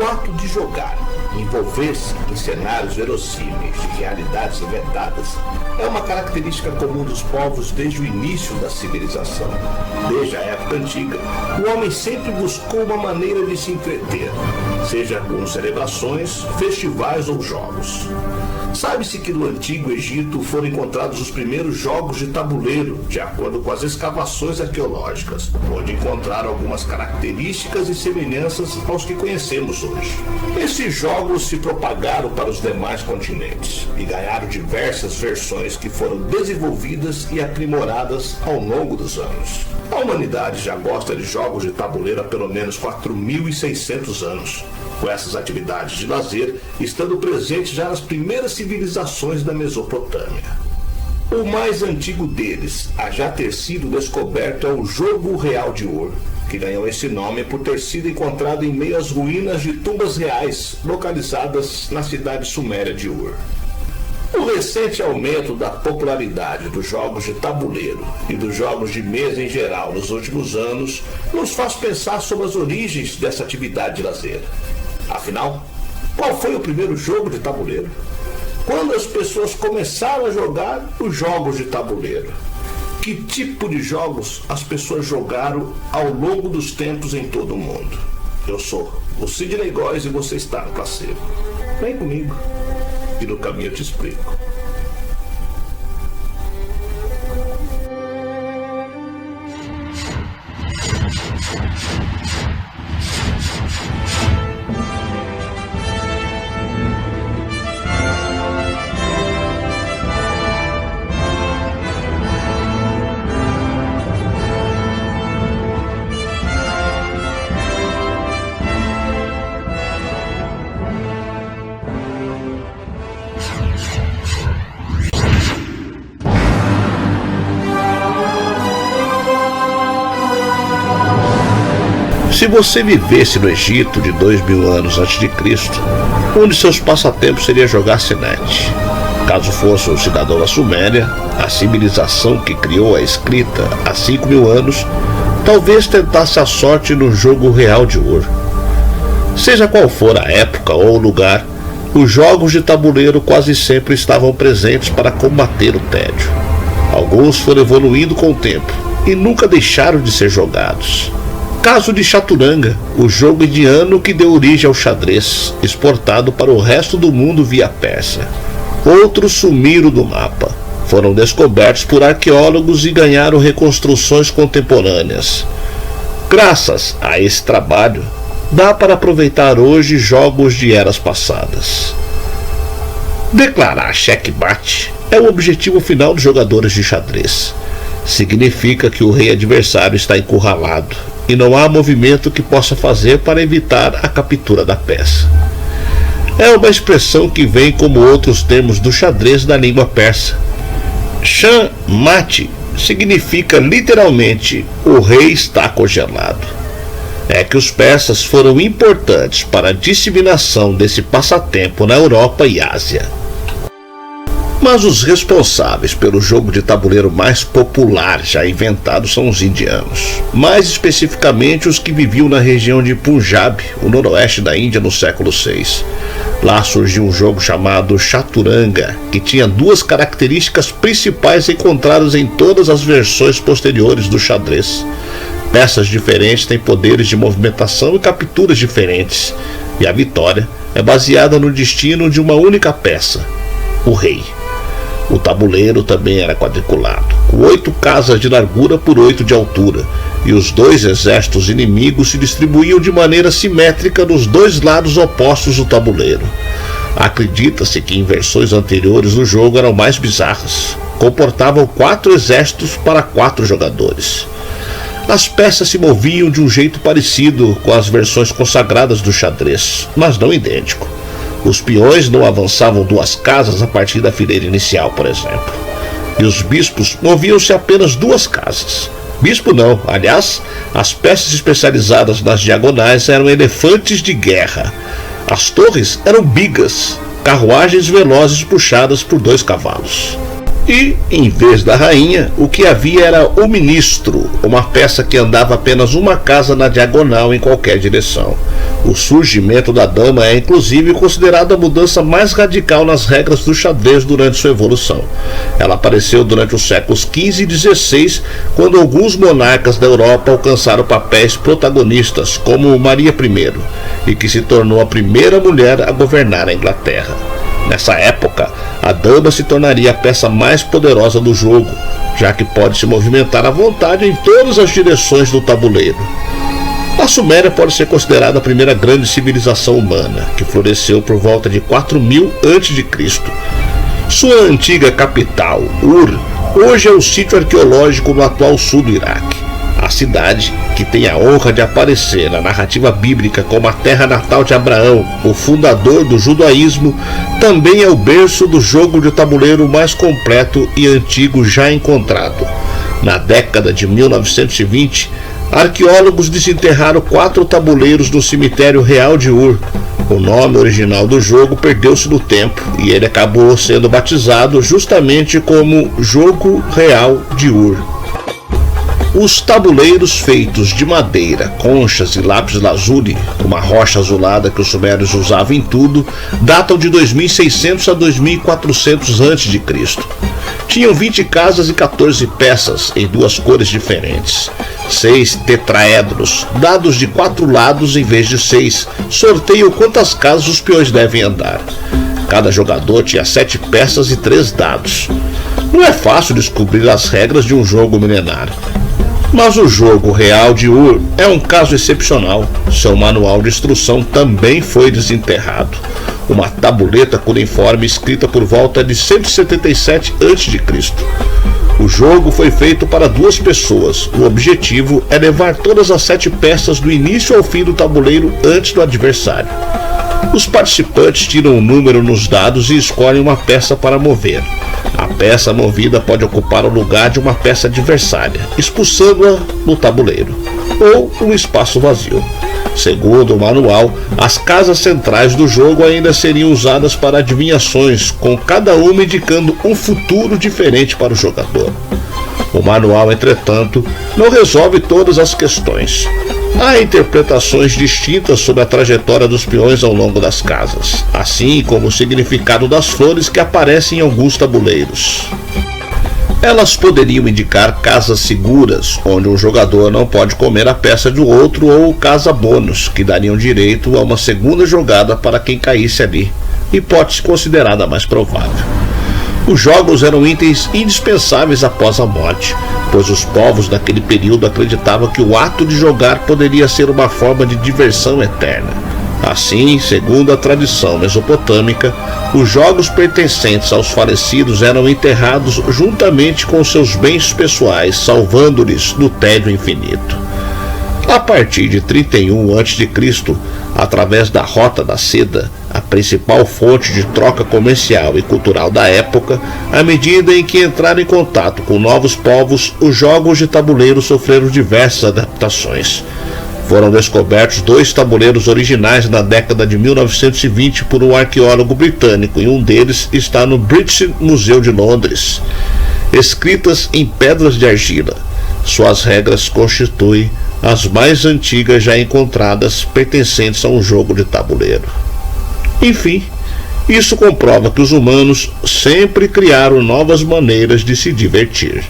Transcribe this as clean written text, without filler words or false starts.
O ato de jogar, envolver-se em cenários verossímeis de realidades inventadas, é uma característica comum dos povos desde o início da civilização. Desde a época antiga, o homem sempre buscou uma maneira de se entreter, seja com celebrações, festivais ou jogos. Sabe-se que no Antigo Egito foram encontrados os primeiros jogos de tabuleiro, de acordo com as escavações arqueológicas, onde encontraram algumas características e semelhanças aos que conhecemos hoje. Esses jogos se propagaram para os demais continentes e ganharam diversas versões que foram desenvolvidas e aprimoradas ao longo dos anos. A humanidade já gosta de jogos de tabuleiro há pelo menos 4.600 anos. Com essas atividades de lazer estando presentes já nas primeiras civilizações da Mesopotâmia. O mais antigo deles, a já ter sido descoberto, é o Jogo Real de Ur, que ganhou esse nome por ter sido encontrado em meio às ruínas de tumbas reais localizadas na cidade suméria de Ur. O recente aumento da popularidade dos jogos de tabuleiro e dos jogos de mesa em geral nos últimos anos nos faz pensar sobre as origens dessa atividade de lazer. Afinal, qual foi o primeiro jogo de tabuleiro? Quando as pessoas começaram a jogar os jogos de tabuleiro? Que tipo de jogos as pessoas jogaram ao longo dos tempos em todo o mundo? Eu sou o Sidney Góes e você está no Placebo. Vem comigo e no caminho eu te explico. Se você vivesse no Egito de 2000 anos antes de Cristo, um de seus passatempos seria jogar sinete. Caso fosse um cidadão da Suméria, a civilização que criou a escrita há 5.000 anos, talvez tentasse a sorte no Jogo Real de Ur. Seja qual for a época ou o lugar, os jogos de tabuleiro quase sempre estavam presentes para combater o tédio. Alguns foram evoluindo com o tempo e nunca deixaram de ser jogados. Caso de Chaturanga, o jogo indiano que deu origem ao xadrez, exportado para o resto do mundo via Pérsia. Outros sumiram do mapa, foram descobertos por arqueólogos e ganharam reconstruções contemporâneas. Graças a esse trabalho, dá para aproveitar hoje jogos de eras passadas. Declarar checkmate é o objetivo final dos jogadores de xadrez. Significa que o rei adversário está encurralado e não há movimento que possa fazer para evitar a captura da peça. É uma expressão que vem como outros termos do xadrez da língua persa. Checkmate significa literalmente o rei está congelado. É que os persas foram importantes para a disseminação desse passatempo na Europa e Ásia. Mas os responsáveis pelo jogo de tabuleiro mais popular já inventado são os indianos. Mais especificamente os que viviam na região de Punjab, o noroeste da Índia, no século VI. Lá surgiu um jogo chamado Chaturanga, que tinha duas características principais encontradas em todas as versões posteriores do xadrez. Peças diferentes têm poderes de movimentação e capturas diferentes, e a vitória é baseada no destino de uma única peça, o rei. O tabuleiro também era quadriculado, com 8 casas de largura por 8 de altura, e os dois exércitos inimigos se distribuíam de maneira simétrica nos dois lados opostos do tabuleiro. Acredita-se que em versões anteriores do jogo eram mais bizarras, comportavam 4 exércitos para 4 jogadores. As peças se moviam de um jeito parecido com as versões consagradas do xadrez, mas não idêntico. Os peões não avançavam 2 casas a partir da fileira inicial, por exemplo. E os bispos moviam-se apenas 2 casas. Bispo não, aliás, as peças especializadas nas diagonais eram elefantes de guerra. As torres eram bigas, carruagens velozes puxadas por 2 cavalos. E, em vez da rainha, o que havia era o ministro, uma peça que andava apenas uma casa na diagonal em qualquer direção. O surgimento da dama é inclusive considerado a mudança mais radical nas regras do xadrez durante sua evolução. Ela apareceu durante os séculos XV e XVI, quando alguns monarcas da Europa alcançaram papéis protagonistas, como Maria I, e que se tornou a primeira mulher a governar a Inglaterra. Nessa época, a dama se tornaria a peça mais poderosa do jogo, já que pode se movimentar à vontade em todas as direções do tabuleiro. A Suméria pode ser considerada a primeira grande civilização humana, que floresceu por volta de 4000 a.C. Sua antiga capital, Ur, hoje é um sítio arqueológico no atual sul do Iraque. A cidade, que tem a honra de aparecer na narrativa bíblica como a terra natal de Abraão, o fundador do judaísmo, também é o berço do jogo de tabuleiro mais completo e antigo já encontrado. Na década de 1920, arqueólogos desenterraram 4 tabuleiros no cemitério real de Ur. O nome original do jogo perdeu-se no tempo e ele acabou sendo batizado justamente como Jogo Real de Ur. Os tabuleiros feitos de madeira, conchas e lápis lazuli, uma rocha azulada que os sumérios usavam em tudo, datam de 2600 a 2400 a.C. Tinham 20 casas e 14 peças em 2 cores diferentes. 6 tetraedros, dados de 4 lados em vez de 6, sorteiam quantas casas os peões devem andar. Cada jogador tinha 7 peças e 3 dados. Não é fácil descobrir as regras de um jogo milenar. Mas o Jogo Real de Ur é um caso excepcional. Seu manual de instrução também foi desenterrado. Uma tabuleta cuneiforme escrita por volta de 177 a.C. O jogo foi feito para 2 pessoas. O objetivo é levar todas as 7 peças do início ao fim do tabuleiro antes do adversário. Os participantes tiram um número nos dados e escolhem uma peça para mover. A peça movida pode ocupar o lugar de uma peça adversária, expulsando-a no tabuleiro, ou um espaço vazio. Segundo o manual, as casas centrais do jogo ainda seriam usadas para adivinhações, com cada uma indicando um futuro diferente para o jogador. O manual, entretanto, não resolve todas as questões. Há interpretações distintas sobre a trajetória dos peões ao longo das casas, assim como o significado das flores que aparecem em alguns tabuleiros. Elas poderiam indicar casas seguras, onde um jogador não pode comer a peça do outro, ou casa bônus, que dariam direito a uma segunda jogada para quem caísse ali, hipótese considerada mais provável. Os jogos eram itens indispensáveis após a morte, pois os povos daquele período acreditavam que o ato de jogar poderia ser uma forma de diversão eterna. Assim, segundo a tradição mesopotâmica, os jogos pertencentes aos falecidos eram enterrados juntamente com seus bens pessoais, salvando-lhes do tédio infinito. A partir de 31 a.C., através da Rota da Seda, a principal fonte de troca comercial e cultural da época, à medida em que entraram em contato com novos povos, os jogos de tabuleiro sofreram diversas adaptações. Foram descobertos 2 tabuleiros originais na década de 1920 por um arqueólogo britânico, e um deles está no British Museum de Londres. Escritas em pedras de argila, suas regras constituem as mais antigas já encontradas pertencentes a um jogo de tabuleiro. Enfim, isso comprova que os humanos sempre criaram novas maneiras de se divertir.